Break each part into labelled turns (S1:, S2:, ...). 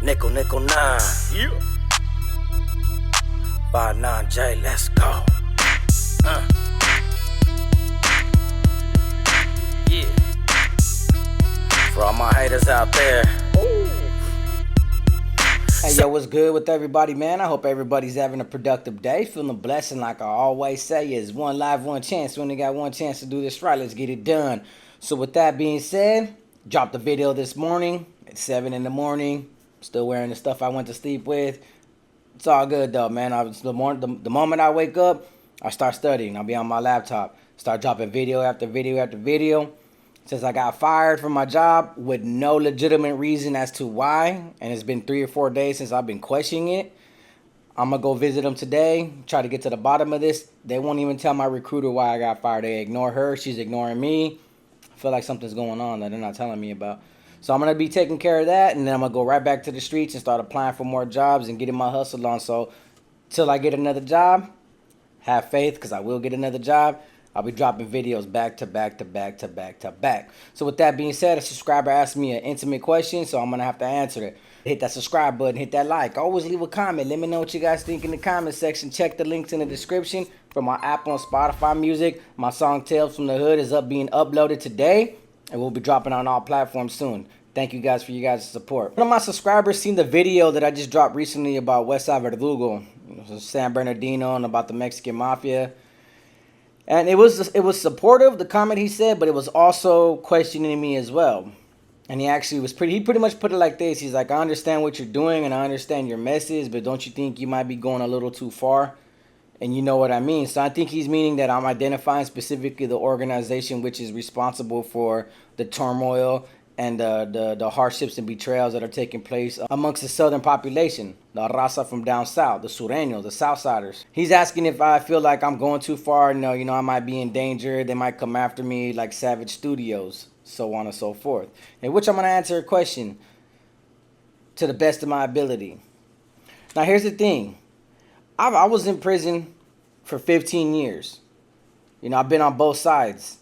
S1: Nickel, nickel, nine. Yeah. 5-9J, let's go. Yeah. For all my haters out there.
S2: Hey, yo, what's good with everybody, man? I hope everybody's having a productive day. Feeling blessed, and like I always say, is one life, one chance. We only got one chance to do this right. Let's get it done. So with that being said, dropped the video this morning at 7 in the morning. Still wearing the stuff I went to sleep with. It's all good though, man. The moment I wake up, I start studying. I'll be on my laptop. Start dropping video after video after video. Since I got fired from my job with no legitimate reason as to why, and it's been 3 or 4 days since I've been questioning it, I'm going to go visit them today, try to get to the bottom of this. They won't even tell my recruiter why I got fired. They ignore her. She's ignoring me. I feel like something's going on that they're not telling me about. So I'm going to be taking care of that, and then I'm going to go right back to the streets and start applying for more jobs and getting my hustle on. So till I get another job, have faith, because I will get another job. I'll be dropping videos back to back to back to back to back. So with that being said, a subscriber asked me an intimate question, so I'm going to have to answer it. Hit that subscribe button, hit that like. Always leave a comment. Let me know what you guys think in the comment section. Check the links in the description for my app on Spotify Music. My song Tales from the Hood is being uploaded today, and we'll be dropping on all platforms soon. Thank you guys for your guys' support. One of my subscribers seen the video that I just dropped recently about Westside Verdugo, San Bernardino, and about the Mexican Mafia. And it was supportive, the comment he said, but it was also questioning me as well. And he pretty much put it like this. He's like, I understand what you're doing and I understand your message, but don't you think you might be going a little too far? And you know what I mean. So I think he's meaning that I'm identifying specifically the organization which is responsible for the turmoil and the hardships and betrayals that are taking place amongst the southern population, the raza from down south, the sureños, the southsiders. He's asking if I feel like I'm going too far. You know, I might be in danger. They might come after me like Savage Studios, so on and so forth. In which I'm going to answer a question to the best of my ability. Now, here's the thing. I was in prison for 15 years. You know, I've been on both sides,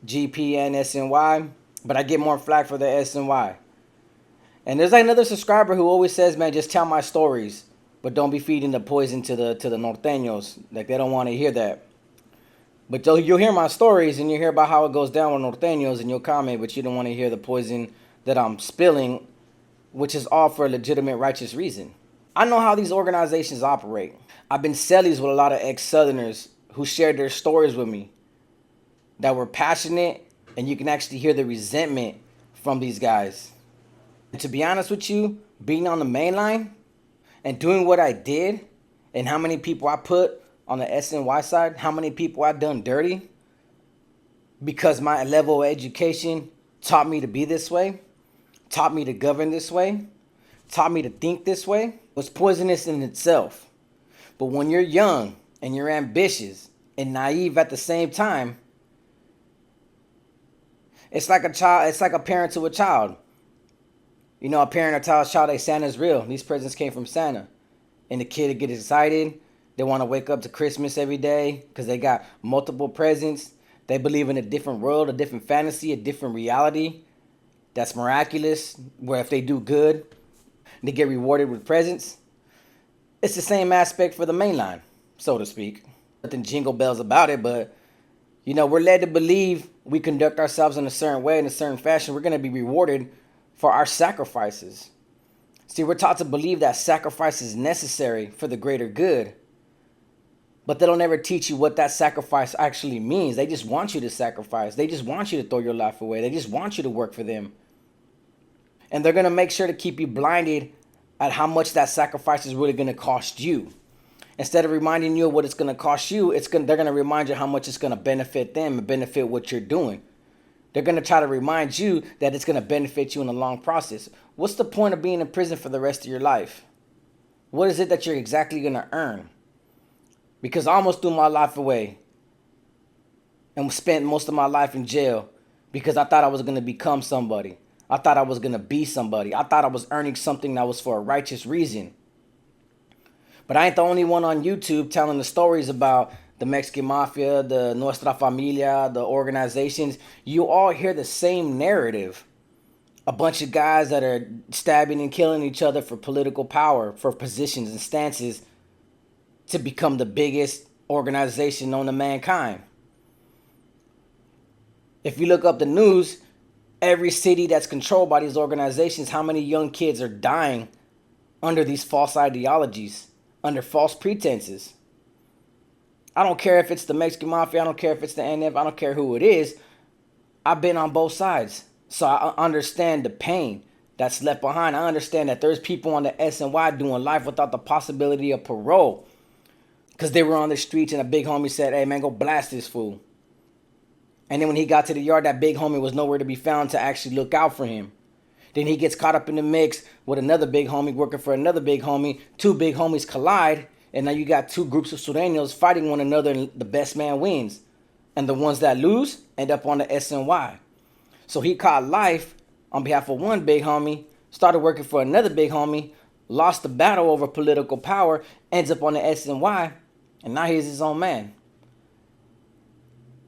S2: GP and SNY. But I get more flack for the S and Y. And there's like another subscriber who always says, man, just tell my stories, but don't be feeding the poison to the norteños. Like, they don't want to hear that. But you'll hear my stories and you hear about how it goes down with norteños and you'll comment, but you don't want to hear the poison that I'm spilling, which is all for a legitimate, righteous reason. I know how these organizations operate. I've been cellies with a lot of ex-Southerners who shared their stories with me that were passionate. And you can actually hear the resentment from these guys. And to be honest with you, being on the main line and doing what I did and how many people I put on the SNY side, how many people I done dirty because my level of education taught me to be this way, taught me to govern this way, taught me to think this way, was poisonous in itself. But when you're young and you're ambitious and naive at the same time, it's like a child. It's like a parent to a child. You know, a parent or tells a child, hey, Santa's real. These presents came from Santa. And the kid get excited. They want to wake up to Christmas every day because they got multiple presents. They believe in a different world, a different fantasy, a different reality that's miraculous, where if they do good, they get rewarded with presents. It's the same aspect for the mainline, so to speak. Nothing jingle bells about it, but you know, we're led to believe we conduct ourselves in a certain way, in a certain fashion, we're going to be rewarded for our sacrifices. See, we're taught to believe that sacrifice is necessary for the greater good. But they don't ever teach you what that sacrifice actually means. They just want you to sacrifice. They just want you to throw your life away. They just want you to work for them. And they're going to make sure to keep you blinded at how much that sacrifice is really going to cost you. Instead of reminding you of what it's going to cost you, they're going to remind you how much it's going to benefit them and benefit what you're doing. They're going to try to remind you that it's going to benefit you in the long process. What's the point of being in prison for the rest of your life? What is it that you're exactly going to earn? Because I almost threw my life away and spent most of my life in jail because I thought I was going to become somebody. I thought I was going to be somebody. I thought I was earning something that was for a righteous reason. But I ain't the only one on YouTube telling the stories about the Mexican Mafia, the Nuestra Famila, the organizations. You all hear the same narrative A bunch of guys that are stabbing and killing each other for political power, for positions and stances to become the biggest organization known to mankind. If you look up the news, every city that's controlled by these organizations, how many young kids are dying under these false ideologies, under false pretenses. I don't care if it's the Mexican Mafia, I don't care if it's the NF, I don't care who it is. I've been on both sides. So I understand the pain that's left behind. I understand that there's people on the SNY doing life without the possibility of parole. Because they were on the streets and a big homie said, hey man, go blast this fool. And then when he got to the yard, that big homie was nowhere to be found to actually look out for him. Then he gets caught up in the mix with another big homie working for another big homie. Two big homies collide. And now you got two groups of Sureños fighting one another and the best man wins. And the ones that lose end up on the SNY. So he caught life on behalf of one big homie, started working for another big homie, lost the battle over political power, ends up on the SNY, and now he's his own man.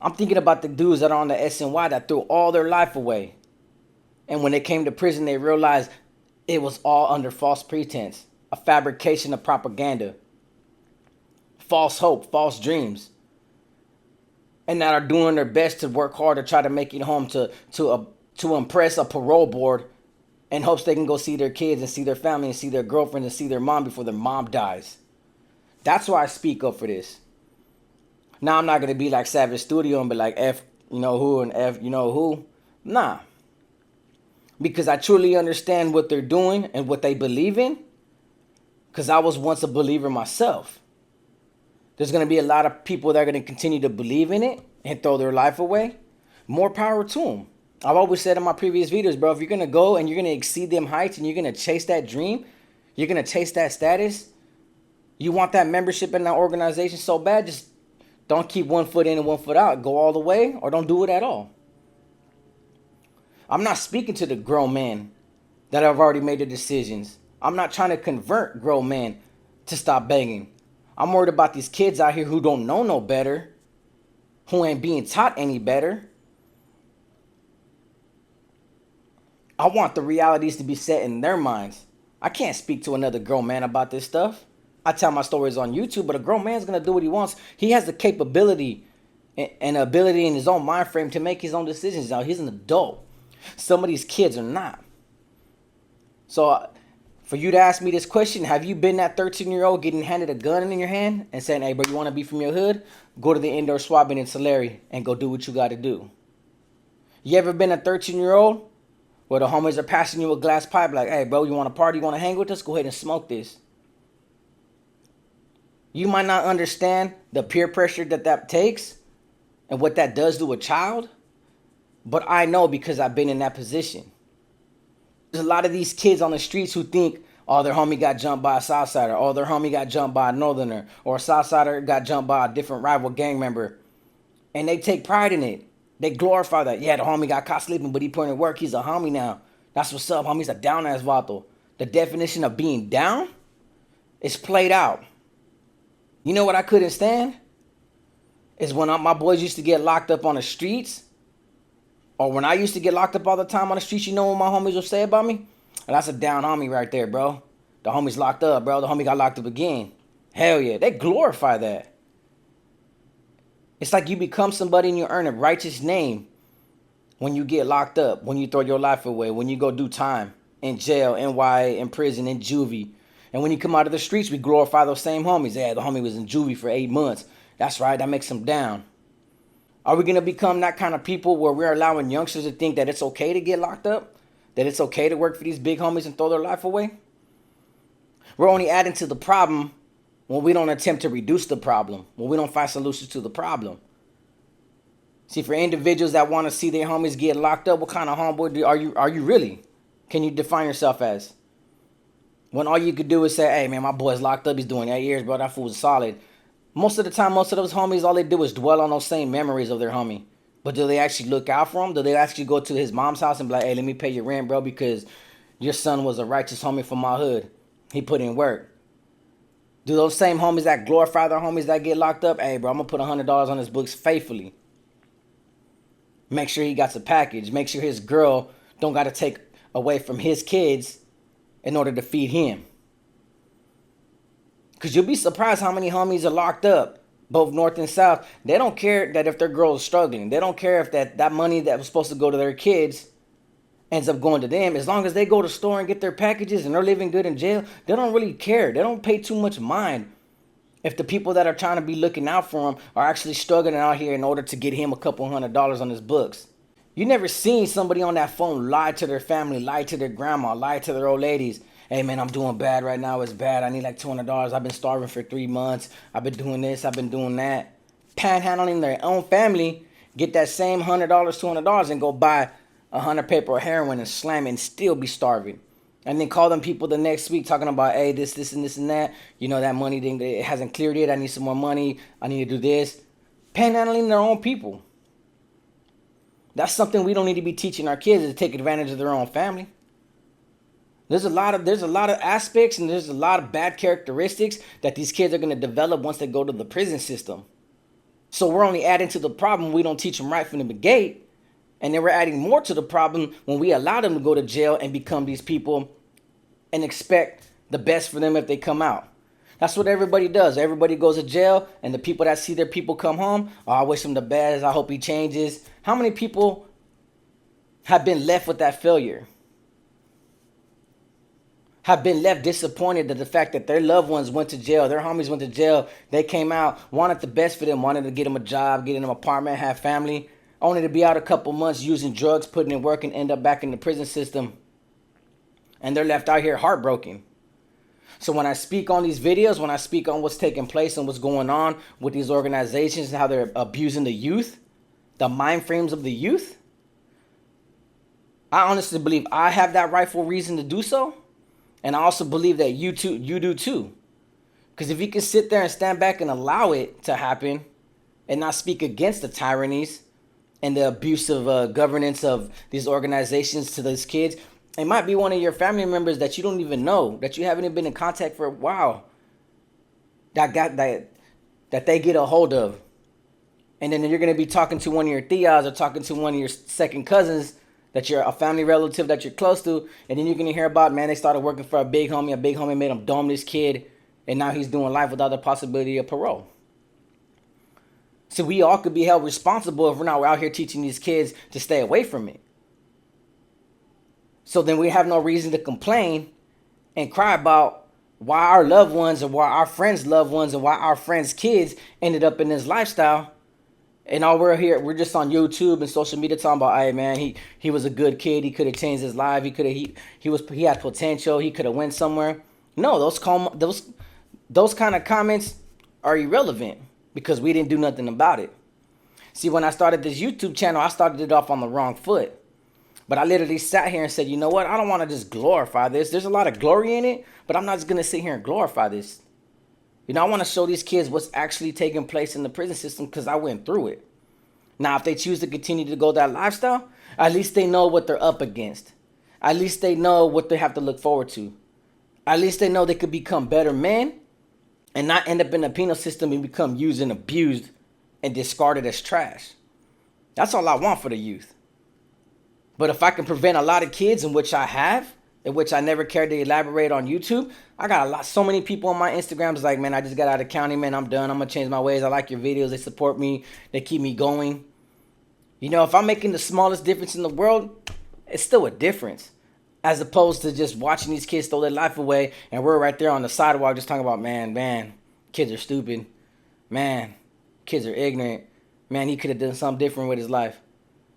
S2: I'm thinking about the dudes that are on the SNY that threw all their life away. And when they came to prison, they realized it was all under false pretense, a fabrication of propaganda, false hope, false dreams. And that are doing their best to work hard to try to make it home to impress a parole board in hopes they can go see their kids and see their family and see their girlfriends and see their mom before their mom dies. That's why I speak up for this. Now, I'm not going to be like Savage Studio and be like F, you know who, and F, you know who. Nah. Because I truly understand what they're doing and what they believe in. Because I was once a believer myself. There's going to be a lot of people that are going to continue to believe in it and throw their life away. More power to them. I've always said in my previous videos, bro, if you're going to go and you're going to exceed them heights and you're going to chase that dream, you're going to chase that status, you want that membership in that organization so bad, just don't keep 1 foot in and 1 foot out. Go all the way or don't do it at all. I'm not speaking to the grown men that have already made the decisions. I'm not trying to convert grown men to stop begging. I'm worried about these kids out here who don't know no better, who ain't being taught any better. I want the realities to be set in their minds. I can't speak to another grown man about this stuff. I tell my stories on YouTube, but a grown man's going to do what he wants. He has the capability and ability in his own mind frame to make his own decisions. Now, he's an adult. Some of these kids are not. So, for you to ask me this question, have you been that 13-year-old getting handed a gun in your hand and saying, hey, bro, you want to be from your hood? Go to the indoor swabbing in Tulare and go do what you got to do. You ever been a 13-year-old where the homies are passing you a glass pipe like, hey, bro, you want to party? You want to hang with us? Go ahead and smoke this. You might not understand the peer pressure that takes and what that does to a child, but I know because I've been in that position. There's a lot of these kids on the streets who think, oh, their homie got jumped by a Southsider, or their homie got jumped by a Northerner, or a Southsider got jumped by a different rival gang member. And they take pride in it. They glorify that. Yeah, the homie got caught sleeping, but he put in work. He's a homie now. That's what's up, homie. He's a down-ass vato. The definition of being down is played out. You know what I couldn't stand? Is when my boys used to get locked up on the streets, or when I used to get locked up all the time on the streets, you know what my homies would say about me? And that's a down homie right there, bro. The homie's locked up, bro. The homie got locked up again. Hell yeah. They glorify that. It's like you become somebody and you earn a righteous name when you get locked up, when you throw your life away, when you go do time in jail, NY, in prison, in juvie. And when you come out of the streets, we glorify those same homies. Yeah, the homie was in juvie for 8 months. That's right. That makes him down. Are we going to become that kind of people where we're allowing youngsters to think that it's okay to get locked up? That it's okay to work for these big homies and throw their life away? We're only adding to the problem when we don't attempt to reduce the problem, when we don't find solutions to the problem. See, for individuals that want to see their homies get locked up, what kind of homeboy are you really? Can you define yourself as? When all you could do is say, hey, man, my boy's locked up. He's doing 8 years, bro. That fool's solid. Most of the time, most of those homies, all they do is dwell on those same memories of their homie. But do they actually look out for him? Do they actually go to his mom's house and be like, hey, let me pay your rent, bro, because your son was a righteous homie from my hood. He put in work. Do those same homies that glorify their homies that get locked up, hey, bro, I'm going to put $100 on his books faithfully. Make sure he got the package. Make sure his girl don't got to take away from his kids in order to feed him. Because you'll be surprised how many homies are locked up, both north and south. They don't care that if their girl is struggling. They don't care if that money that was supposed to go to their kids ends up going to them. As long as they go to the store and get their packages and they're living good in jail, they don't really care. They don't pay too much mind if the people that are trying to be looking out for him are actually struggling out here in order to get him a couple $100 on his books. You never seen somebody on that phone lie to their family, lie to their grandma, lie to their old ladies. Hey man, I'm doing bad right now. It's bad. I need like $200. I've been starving for 3 months. I've been doing this. I've been doing that. Panhandling their own family, get that same $100, $200 and go buy 100 paper of heroin and slam it and still be starving. And then call them people the next week talking about, hey, this, and this and that. You know, that money it hasn't cleared yet. I need some more money. I need to do this. Panhandling their own people. That's something we don't need to be teaching our kids, is to take advantage of their own family. There's a lot of aspects and there's a lot of bad characteristics that these kids are going to develop once they go to the prison system. So we're only adding to the problem. We don't teach them right from the gate. And then we're adding more to the problem when we allow them to go to jail and become these people and expect the best for them if they come out. That's what everybody does. Everybody goes to jail, and the people that see their people come home, oh, I wish him the best. I hope he changes. How many people have been left with that failure? Have been left disappointed at the fact that their loved ones went to jail, their homies went to jail, they came out, wanted the best for them, wanted to get them a job, get them an apartment, have family, only to be out a couple months using drugs, putting in work, and end up back in the prison system. And they're left out here heartbroken. So when I speak on these videos, when I speak on what's taking place and what's going on with these organizations and how they're abusing the youth, the mind frames of the youth, I honestly believe I have that rightful reason to do so. And I also believe that you do too. Because if you can sit there and stand back and allow it to happen and not speak against the tyrannies and the abusive governance of these organizations to those kids, it might be one of your family members that you don't even know, that you haven't even been in contact for a while, that they get a hold of. And then you're going to be talking to one of your tias or talking to one of your second cousins that you're a family relative that you're close to, and then you're going to hear about, man, they started working for a big homie made him dome this kid, and now he's doing life without the possibility of parole. So we all could be held responsible if we're not out here teaching these kids to stay away from it. So then we have no reason to complain and cry about why our loved ones or why our friends' loved ones and why our friends' kids ended up in this lifestyle. And all we're just on YouTube and social media talking about, hey man, he was a good kid. He could have changed his life. He had potential. He could have went somewhere. No, those kind of comments are irrelevant because we didn't do nothing about it. See, when I started this YouTube channel, I started it off on the wrong foot. But I literally sat here and said, you know what? I don't want to just glorify this. There's a lot of glory in it, but I'm not just going to sit here and glorify this. You know, I want to show these kids what's actually taking place in the prison system because I went through it. Now, if they choose to continue to go that lifestyle, at least they know what they're up against. At least they know what they have to look forward to. At least they know they could become better men and not end up in the penal system and become used and abused and discarded as trash. That's all I want for the youth. But if I can prevent a lot of kids, in which I have, in which I never cared to elaborate on YouTube, I got so many people on my Instagrams like, man, I just got out of county, man, I'm done. I'm going to change my ways. I like your videos. They support me. They keep me going. You know, if I'm making the smallest difference in the world, it's still a difference. As opposed to just watching these kids throw their life away and we're right there on the sidewalk just talking about, man, kids are stupid. Man, kids are ignorant. Man, he could have done something different with his life.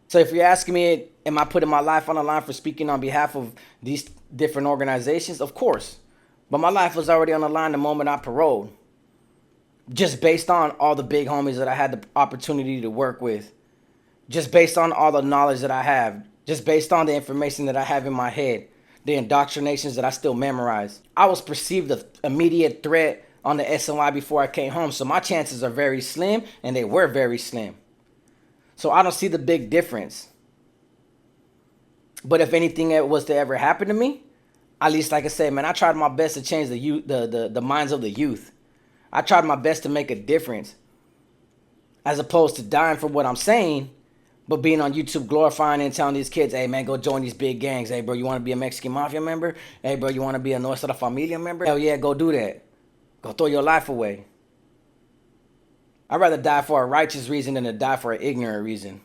S2: So if you're asking me, am I putting my life on the line for speaking on behalf of these different organizations? Of course. But my life was already on the line the moment I paroled. Just based on all the big homies that I had the opportunity to work with. Just based on all the knowledge that I have. Just based on the information that I have in my head. The indoctrinations that I still memorize. I was perceived an immediate threat on the SNY before I came home. So my chances are very slim, and they were very slim. So I don't see the big difference. But if anything was to ever happen to me, at least, like I said, man, I tried my best to change the minds of the youth. I tried my best to make a difference. As opposed to dying for what I'm saying, But being on YouTube glorifying and telling these kids, hey man, go join these big gangs. Hey bro, you want to be a Mexican Mafia member? Hey bro, you want to be a Nuestra Familia member? Hell yeah, go do that. Go throw your life away. I'd rather die for a righteous reason than to die for an ignorant reason.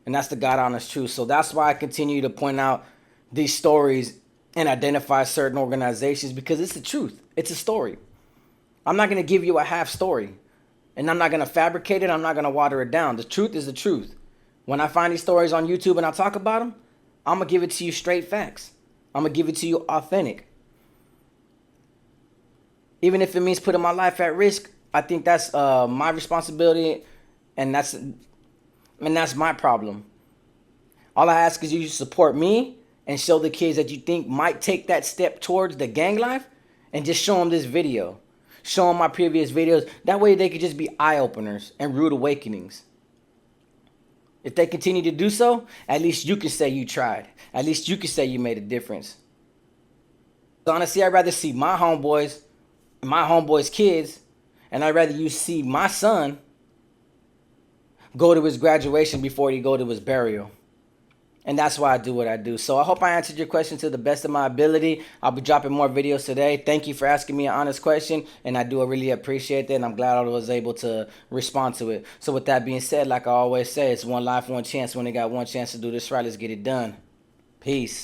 S2: And that's the God honest truth. So that's why I continue to point out these stories and identify certain organizations, because it's the truth. It's a story. I'm not going to give you a half story. And I'm not going to fabricate it. I'm not going to water it down. The truth is the truth. When I find these stories on YouTube and I talk about them, I'm going to give it to you straight facts. I'm going to give it to you authentic. Even if it means putting my life at risk, I think that's my responsibility, and that's my problem. All I ask is you support me and show the kids that you think might take that step towards the gang life, and just show them this video. Show them my previous videos. That way they could just be eye-openers and rude awakenings. If they continue to do so, at least you can say you tried. At least you can say you made a difference. Honestly, I'd rather see my homeboys' kids, and I'd rather you see my son go to his graduation before he go to his burial. And that's why I do what I do. So I hope I answered your question to the best of my ability. I'll be dropping more videos today. Thank you for asking me an honest question, and I do really appreciate that, and I'm glad I was able to respond to it. So with that being said, like I always say, it's one life, one chance. When they got one chance to do this right, let's get it done. Peace.